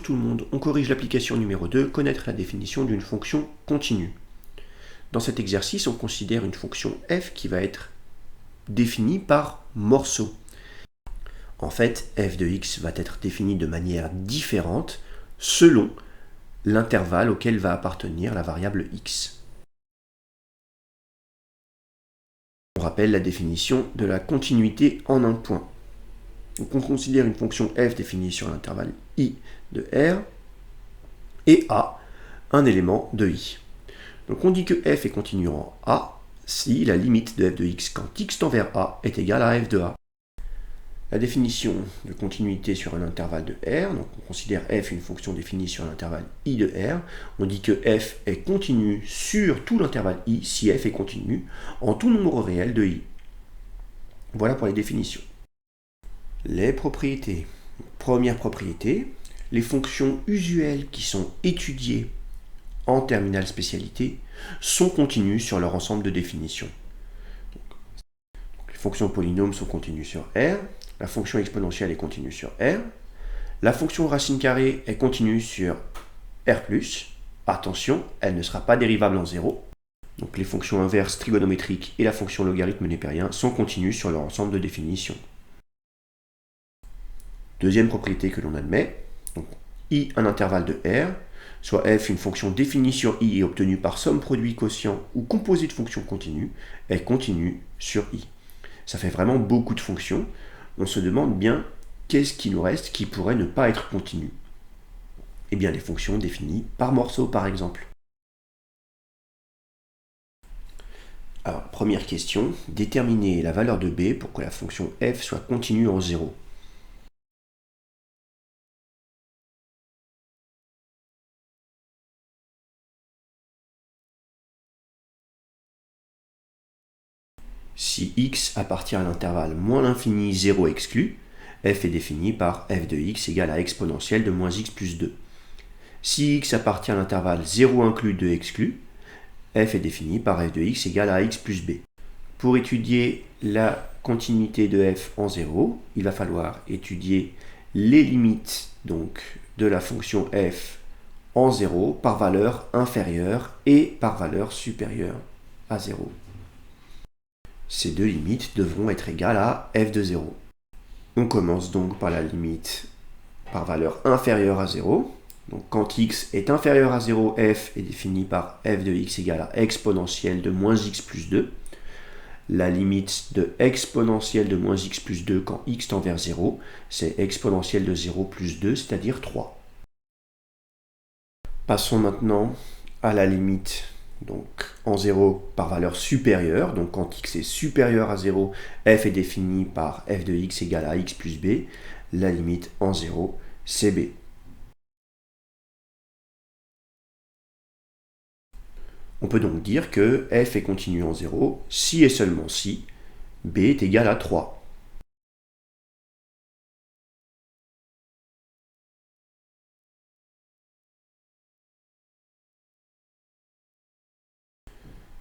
Bonjour tout le monde, on corrige l'application numéro 2, connaître la définition d'une fonction continue. Dans cet exercice, on considère une fonction f qui va être définie par morceau. En fait, f de x va être définie de manière différente selon l'intervalle auquel va appartenir la variable x. On rappelle la définition de la continuité en un point. Donc on considère une fonction f définie sur l'intervalle i de r et a un élément de i. Donc on dit que f est continu en a si la limite de f de x quand x tend vers a est égale à f de a. La définition de continuité sur un intervalle de R, donc on considère f une fonction définie sur l'intervalle i de R, on dit que f est continu sur tout l'intervalle i si f est continu en tout nombre réel de i. Voilà pour les définitions. Les propriétés. Première propriété, les fonctions usuelles qui sont étudiées en terminale spécialité sont continues sur leur ensemble de définitions. Les fonctions polynômes sont continues sur R, la fonction exponentielle est continue sur R, la fonction racine carrée est continue sur R+, attention, elle ne sera pas dérivable en 0. Donc les fonctions inverses trigonométriques et la fonction logarithme népérien sont continues sur leur ensemble de définitions. Deuxième propriété que l'on admet, donc i un intervalle de R, soit f une fonction définie sur i et obtenue par somme produit quotient ou composée de fonctions continues, est continue sur i. Ça fait vraiment beaucoup de fonctions. On se demande bien qu'est-ce qui nous reste qui pourrait ne pas être continu. Eh bien les fonctions définies par morceau par exemple. Alors première question, déterminer la valeur de b pour que la fonction f soit continue en 0. Si x appartient à l'intervalle moins l'infini 0 exclu, f est défini par f de x égale à exponentielle de moins x plus 2. Si x appartient à l'intervalle 0 inclus 2 exclu, f est défini par f de x égale à x plus b. Pour étudier la continuité de f en 0, il va falloir étudier les limites donc, de la fonction f en 0 par valeur inférieure et par valeur supérieure à 0. Ces deux limites devront être égales à f de 0. On commence donc par la limite par valeur inférieure à 0. Donc quand x est inférieur à 0, f est défini par f de x égale à exponentielle de moins x plus 2. La limite de exponentielle de moins x plus 2 quand x tend vers 0, c'est exponentielle de 0 plus 2, c'est-à-dire 3. Passons maintenant à la limite donc en 0 par valeur supérieure. Donc quand x est supérieur à 0, f est défini par f de x égale à x plus b. La limite en 0, c'est b. On peut donc dire que f est continu en 0 si et seulement si b est égal à 3.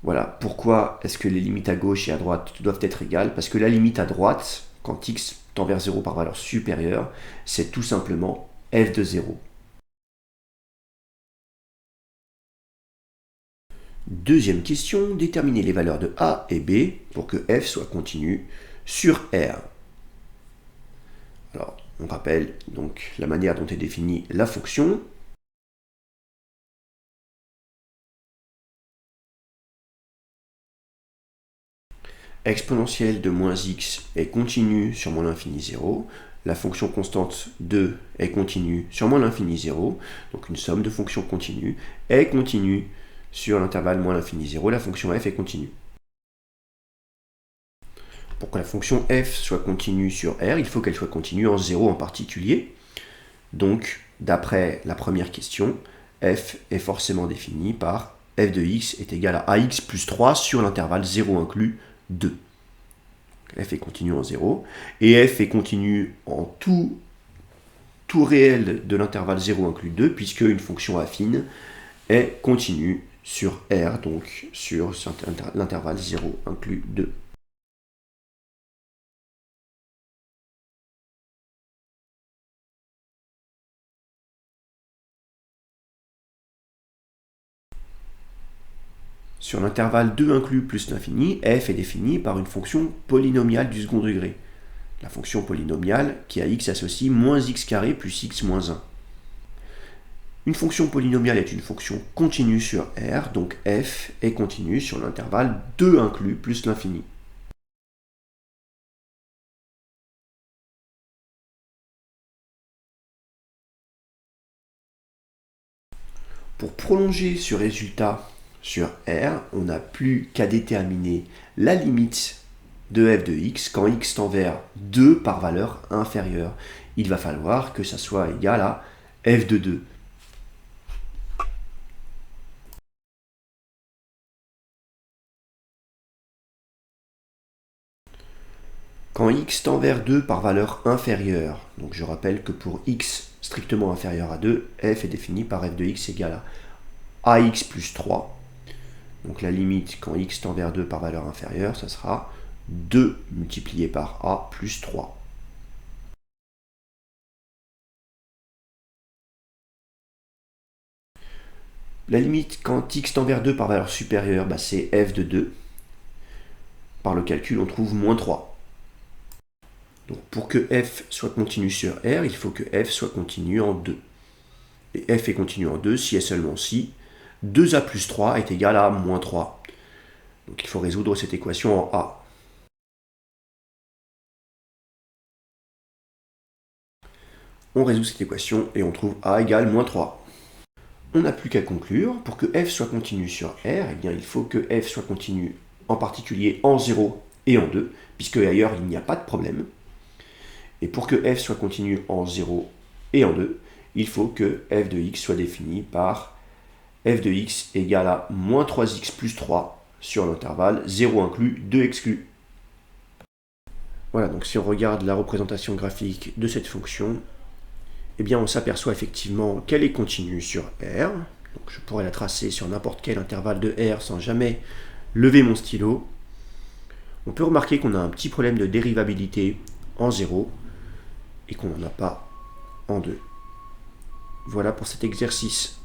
Voilà, pourquoi est-ce que les limites à gauche et à droite doivent être égales? Parce que la limite à droite, quand x tend vers 0 par valeur supérieure, c'est tout simplement f de 0. Deuxième question, déterminer les valeurs de a et b pour que f soit continu sur R. Alors, on rappelle donc la manière dont est définie la fonction. Exponentielle de moins x est continue sur moins l'infini 0. La fonction constante 2 est continue sur moins l'infini 0. Donc une somme de fonctions continues est continue sur l'intervalle moins l'infini 0. La fonction f est continue. Pour que la fonction f soit continue sur R, il faut qu'elle soit continue en 0 en particulier. Donc, d'après la première question, f est forcément définie par f de x est égal à ax plus 3 sur l'intervalle 0 inclus 2. F est continu en 0, et f est continu en tout réel de l'intervalle 0 inclus 2, puisque une fonction affine est continue sur R, donc sur l'intervalle 0 inclus 2. Sur l'intervalle 2 inclus plus l'infini, f est défini par une fonction polynomiale du second degré. La fonction polynomiale qui à x associe moins x carré plus x moins 1. Une fonction polynomiale est une fonction continue sur R, donc f est continue sur l'intervalle 2 inclus plus l'infini. Pour prolonger ce résultat sur R, on n'a plus qu'à déterminer la limite de f de x quand x tend vers 2 par valeur inférieure. Il va falloir que ça soit égal à f de 2. Quand x tend vers 2 par valeur inférieure, donc je rappelle que pour x strictement inférieur à 2, f est défini par f de x égale à ax plus 3. Donc la limite quand x tend vers 2 par valeur inférieure, ça sera 2 multiplié par a plus 3. La limite quand x tend vers 2 par valeur supérieure, c'est f de 2. Par le calcul, on trouve moins 3. Donc pour que f soit continu sur R, il faut que f soit continu en 2. Et f est continu en 2 si et seulement si 2a plus 3 est égal à moins 3. Donc il faut résoudre cette équation en A. On résout cette équation et on trouve A égale moins 3. On n'a plus qu'à conclure. Pour que f soit continu sur R, eh bien, il faut que f soit continu en particulier en 0 et en 2, puisque ailleurs il n'y a pas de problème. Et pour que f soit continu en 0 et en 2, il faut que f de x soit défini par f de x égale à moins 3x plus 3 sur l'intervalle 0 inclus, 2 exclus. Voilà, donc si on regarde la représentation graphique de cette fonction, eh bien on s'aperçoit effectivement qu'elle est continue sur R. Donc je pourrais la tracer sur n'importe quel intervalle de R sans jamais lever mon stylo. On peut remarquer qu'on a un petit problème de dérivabilité en 0 et qu'on n'en a pas en 2. Voilà pour cet exercice.